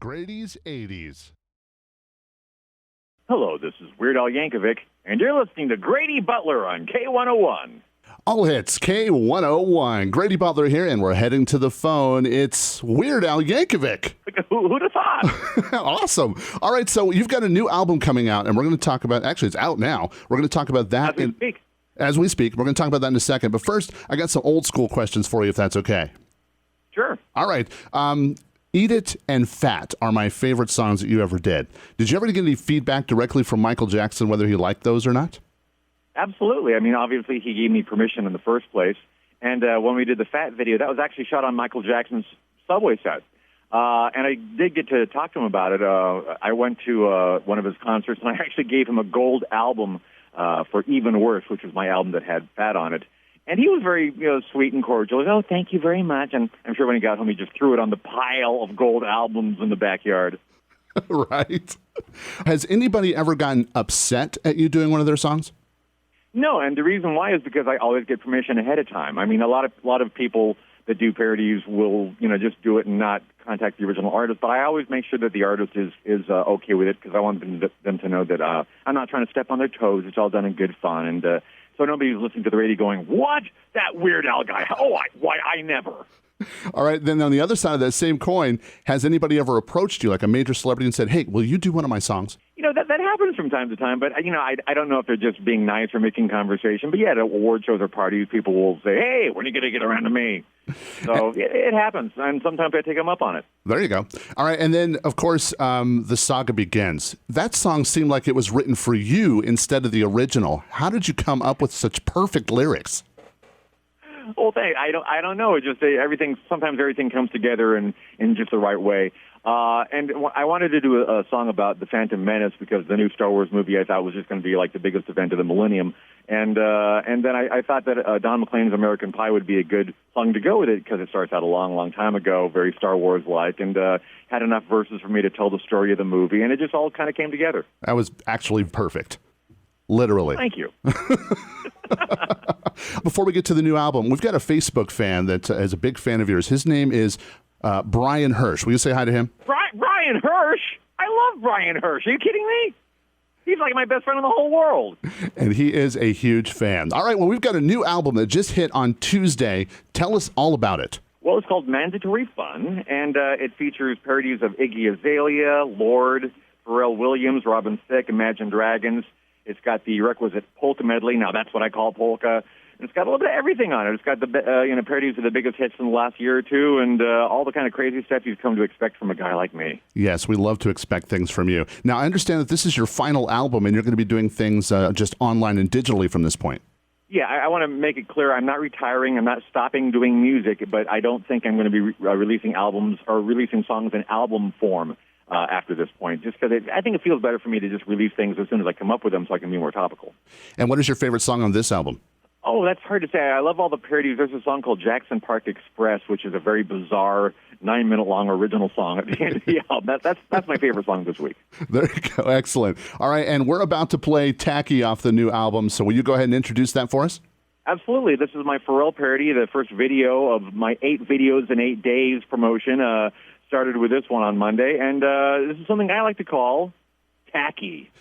Grady's 80s. Hello, this is Weird Al Yankovic, and you're listening to Grady Butler on K101. All hits K101. Grady Butler here, and we're heading to the phone. It's Weird Al Yankovic. Who'd have thought? Awesome. All right, so you've got a new album coming out, and we're going to talk about, actually, it's out now. We're going to talk about that. As we speak. We're going to talk about that in a second. But first, I got some old school questions for you, if that's okay. Sure. All right. Eat It and Fat are my favorite songs that you ever did. Did you ever get any feedback directly from Michael Jackson, whether he liked those or not? Absolutely. I mean, obviously, he gave me permission in the first place. And when we did the Fat video, that was actually shot on Michael Jackson's subway set. And I did get to talk to him about it. I went to one of his concerts, and I actually gave him a gold album for Even Worse, which was my album that had Fat on it. And he was very, sweet and cordial. Like, oh, thank you very much. And I'm sure when he got home, he just threw it on the pile of gold albums in the backyard. Right. Has anybody ever gotten upset at you doing one of their songs? No, and the reason why is because I always get permission ahead of time. I mean, a lot of people that do parodies will, just do it and not contact the original artist. But I always make sure that the artist is okay with it, because I want them to know that I'm not trying to step on their toes. It's all done in good fun, and so nobody's listening to the radio going, "What? That Weird Al guy? Oh, I never." All right. Then on the other side of that same coin, has anybody ever approached you, like a major celebrity, and said, "Hey, will you do one of my songs?" That happens from time to time, but, I don't know if they're just being nice or making conversation. But, yeah, at award shows or parties, people will say, "Hey, when are you going to get around to me?" So it happens, and sometimes I take them up on it. There you go. All right, and then, of course, The Saga Begins. That song seemed like it was written for you instead of the original. How did you come up with such perfect lyrics? Well, I don't know. It's just sometimes everything comes together in just the right way. And I wanted to do a song about the Phantom Menace, because the new Star Wars movie I thought was just going to be like the biggest event of the millennium. And then I thought that Don McLean's American Pie would be a good song to go with it, because it starts out a long, long time ago, very Star Wars-like, and had enough verses for me to tell the story of the movie. And it just all kind of came together. That was actually perfect. Literally. Thank you. Before we get to the new album, we've got a Facebook fan that is a big fan of yours. His name is Brian Hirsch. Will you say hi to him? Brian Hirsch? I love Brian Hirsch. Are you kidding me? He's like my best friend in the whole world. And he is a huge fan. All right, well, we've got a new album that just hit on Tuesday. Tell us all about it. Well, it's called Mandatory Fun, and it features parodies of Iggy Azalea, Lorde, Pharrell Williams, Robin Thicke, Imagine Dragons. It's got the requisite polka medley. Now, that's what I call polka. And it's got a little bit of everything on it. It's got the parodies of the biggest hits in the last year or two, and all the kind of crazy stuff you've come to expect from a guy like me. Yes, we love to expect things from you. Now, I understand that this is your final album, and you're going to be doing things just online and digitally from this point. Yeah, I want to make it clear I'm not retiring. I'm not stopping doing music, but I don't think I'm going to be releasing albums or releasing songs in album form after this point, just because I think it feels better for me to just release things as soon as I come up with them, so I can be more topical. And what is your favorite song on this album? Oh, that's hard to say. I love all the parodies. There's a song called Jackson Park Express, which is a very bizarre 9-minute-long original song at the end of the album. That's my favorite song this week. There you go. Excellent. All right, and we're about to play Tacky off the new album, so will you go ahead and introduce that for us? Absolutely. This is my Pharrell parody, the first video of my 8 videos in 8 days promotion. Started with this one on Monday, and this is something I like to call tacky.